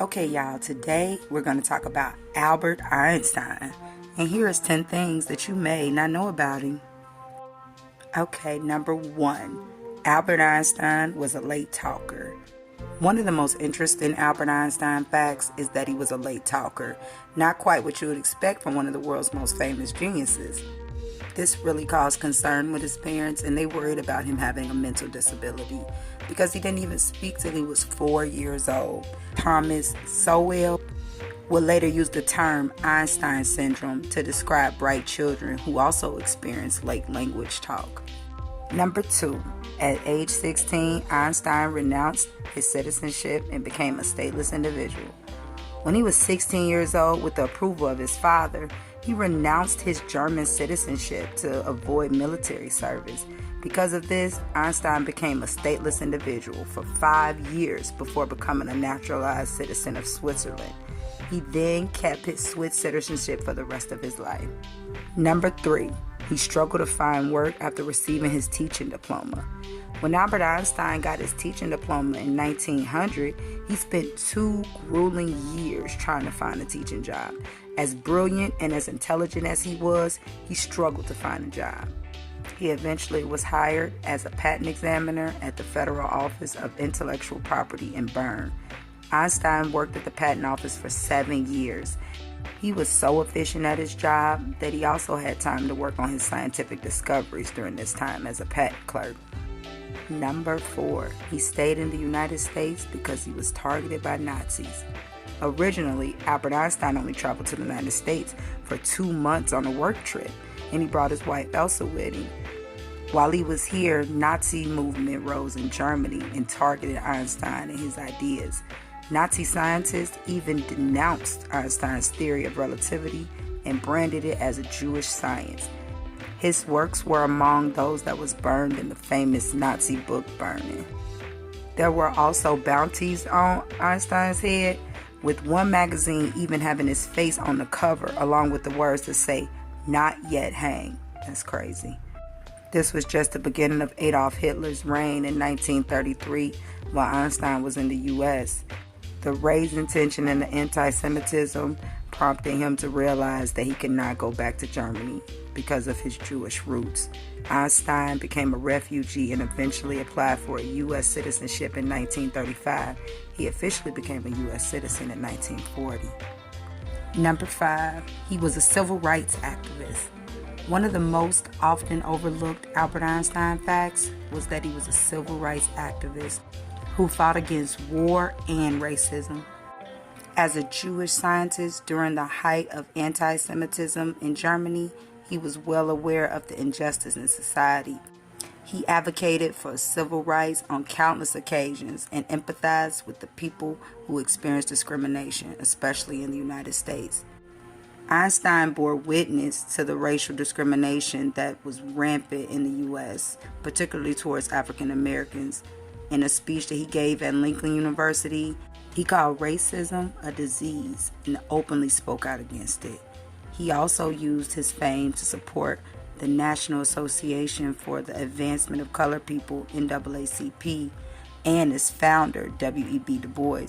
Okay, y'all, today we're going to talk about Albert Einstein. And here is 10 things that you may not know about him. Okay, number 1. Albert Einstein was a late talker. One of the most interesting Albert Einstein facts is that he was a late talker. Not quite what you would expect from one of the world's most famous geniuses. This really caused concern with his parents, and they worried about him having a mental disability because he didn't even speak till he was 4 years old. Thomas Sowell would later use the term Einstein syndrome to describe bright children who also experience late language talk. Number 2. At age 16, Einstein renounced his citizenship and became a stateless individual. When he was 16 years old, with the approval of his father, he renounced his German citizenship to avoid military service. Because of this, Einstein became a stateless individual for 5 years before becoming a naturalized citizen of Switzerland. He then kept his Swiss citizenship for the rest of his life. Number 3. He struggled to find work after receiving his teaching diploma. When Albert Einstein got his teaching diploma in 1900, he spent 2 grueling years trying to find a teaching job. As brilliant and as intelligent as he was, he struggled to find a job. He eventually was hired as a patent examiner at the Federal Office of Intellectual Property in Bern. Einstein worked at the patent office for 7 years. He was so efficient at his job that he also had time to work on his scientific discoveries during this time as a patent clerk. Number 4. He stayed in the United States because he was targeted by Nazis. Originally, Albert Einstein only traveled to the United States for 2 months on a work trip, and he brought his wife Elsa with him. While he was here, Nazi movement rose in Germany and targeted Einstein and his ideas. Nazi scientists even denounced Einstein's theory of relativity and branded it as a Jewish science. His works were among those that was burned in the famous Nazi book burning. There were also bounties on Einstein's head, with one magazine even having his face on the cover along with the words to say, "Not yet hang." That's crazy. This was just the beginning of Adolf Hitler's reign in 1933 while Einstein was in the U.S. The raising tension and the anti-Semitism prompted him to realize that he could not go back to Germany because of his Jewish roots. Einstein became a refugee and eventually applied for a U.S. citizenship in 1935. He officially became a U.S. citizen in 1940. Number 5. He was a civil rights activist. One of the most often overlooked Albert Einstein facts was that he was a civil rights activist who fought against war and racism. As a Jewish scientist during the height of anti-Semitism in Germany, he was well aware of the injustice in society. He advocated for civil rights on countless occasions and empathized with the people who experienced discrimination, especially in the United States. Einstein bore witness to the racial discrimination that was rampant in the U.S., particularly towards African Americans. In a speech that he gave at Lincoln University, he called racism a disease and openly spoke out against it. He also used his fame to support the National Association for the Advancement of Colored People, NAACP, and its founder, W.E.B. Du Bois.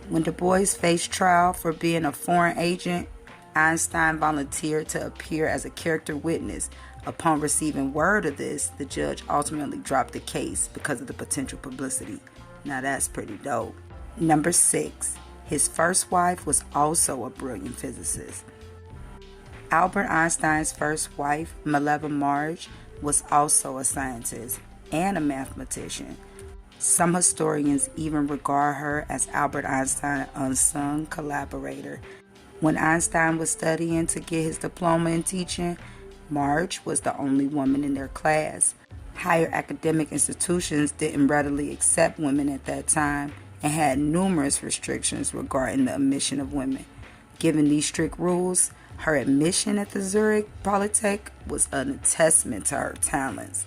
When Du Bois faced trial for being a foreign agent, Einstein volunteered to appear as a character witness. Upon receiving word of this, the judge ultimately dropped the case because of the potential publicity. Now that's pretty dope. Number 6. His first wife was also a brilliant physicist. Albert Einstein's first wife, Mileva Marge, was also a scientist and a mathematician. Some historians even regard her as Albert Einstein's unsung collaborator. When Einstein was studying to get his diploma in teaching, Marge was the only woman in their class. Higher academic institutions didn't readily accept women at that time and had numerous restrictions regarding the admission of women. Given these strict rules, her admission at the Zurich Polytech was a testament to her talents.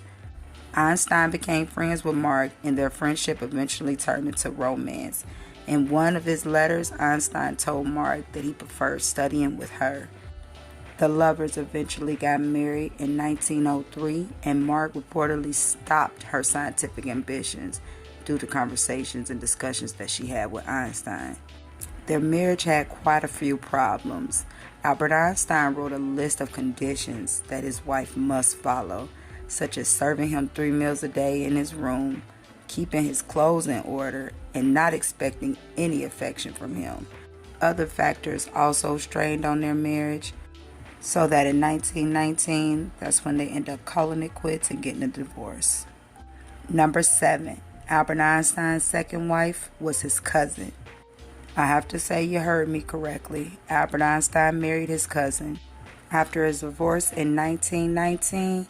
Einstein became friends with Marge, and their friendship eventually turned into romance. In one of his letters, Einstein told Marge that he preferred studying with her. The lovers eventually got married in 1903, and Marge reportedly stopped her scientific ambitions due to conversations and discussions that she had with Einstein. Their marriage had quite a few problems. Albert Einstein wrote a list of conditions that his wife must follow, such as serving him 3 meals a day in his room, keeping his clothes in order, and not expecting any affection from him. Other factors also strained on their marriage, so that in 1919, that's when they end up calling it quits and getting a divorce. Number 7. Albert Einstein's second wife was his cousin. I have to say you heard me correctly. Albert Einstein married his cousin. After his divorce in 1919,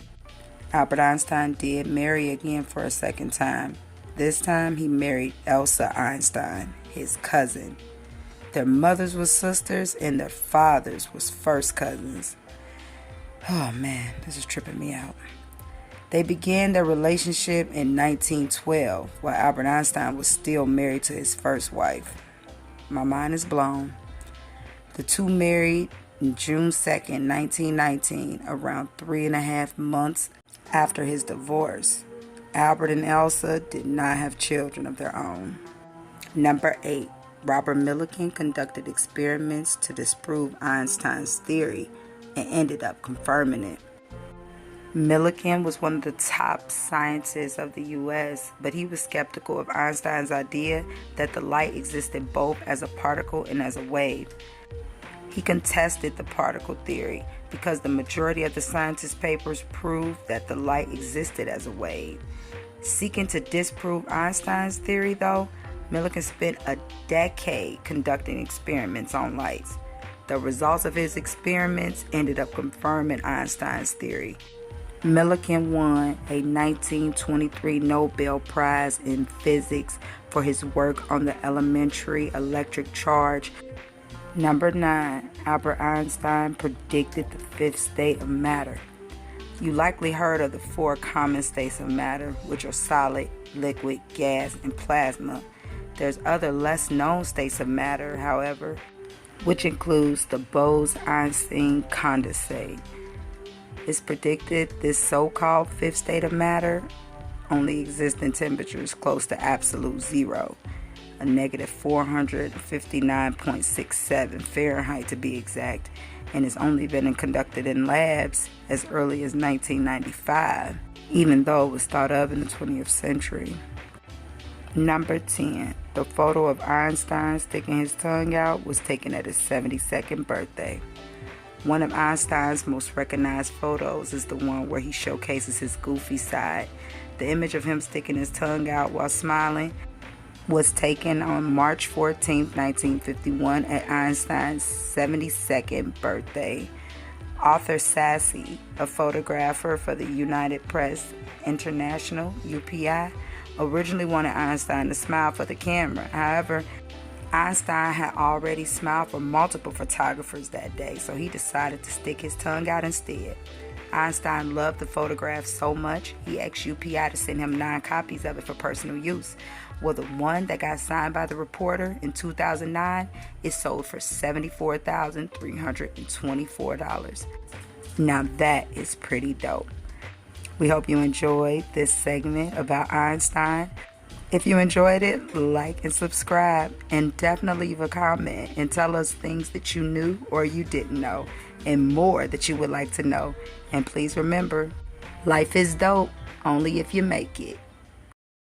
Albert Einstein did marry again for a second time. This time he married Elsa Einstein, his cousin. Their mothers were sisters and their fathers was first cousins. Oh man, this is tripping me out. They began their relationship in 1912 while Albert Einstein was still married to his first wife. My mind is blown. The two married on June 2nd, 1919, around 3.5 months after his divorce. Albert and Elsa did not have children of their own. Number 8. Robert Millikan conducted experiments to disprove Einstein's theory and ended up confirming it. Millikan was one of the top scientists of the U.S., but he was skeptical of Einstein's idea that the light existed both as a particle and as a wave. He contested the particle theory because the majority of the scientists' papers proved that the light existed as a wave. Seeking to disprove Einstein's theory, though, Millikan spent a decade conducting experiments on lights. The results of his experiments ended up confirming Einstein's theory. Millikan won a 1923 Nobel Prize in Physics for his work on the elementary electric charge. Number 9. Albert Einstein predicted the fifth state of matter. You likely heard of the 4 common states of matter, which are solid, liquid, gas, and plasma. There's other less known states of matter, however, which includes the Bose-Einstein condensate. It's predicted this so-called fifth state of matter only exists in temperatures close to absolute zero, a negative 459.67 Fahrenheit to be exact, and it's only been conducted in labs as early as 1995, even though it was thought of in the 20th century. Number 10. The photo of Einstein sticking his tongue out was taken at his 72nd birthday. One of Einstein's most recognized photos is the one where he showcases his goofy side. The image of him sticking his tongue out while smiling was taken on March 14, 1951 at Einstein's 72nd birthday. Arthur Sassy, a photographer for the United Press International, UPI, originally wanted Einstein to smile for the camera. However, Einstein had already smiled for multiple photographers that day, so he decided to stick his tongue out instead. Einstein loved the photograph so much, he asked UPI to send him 9 copies of it for personal use. Well, the one that got signed by the reporter in 2009 is sold for $74,324. Now that is pretty dope. We hope you enjoyed this segment about Einstein. If you enjoyed it, like and subscribe, and definitely leave a comment and tell us things that you knew or you didn't know, and more that you would like to know. And please remember, life is dope only if you make it.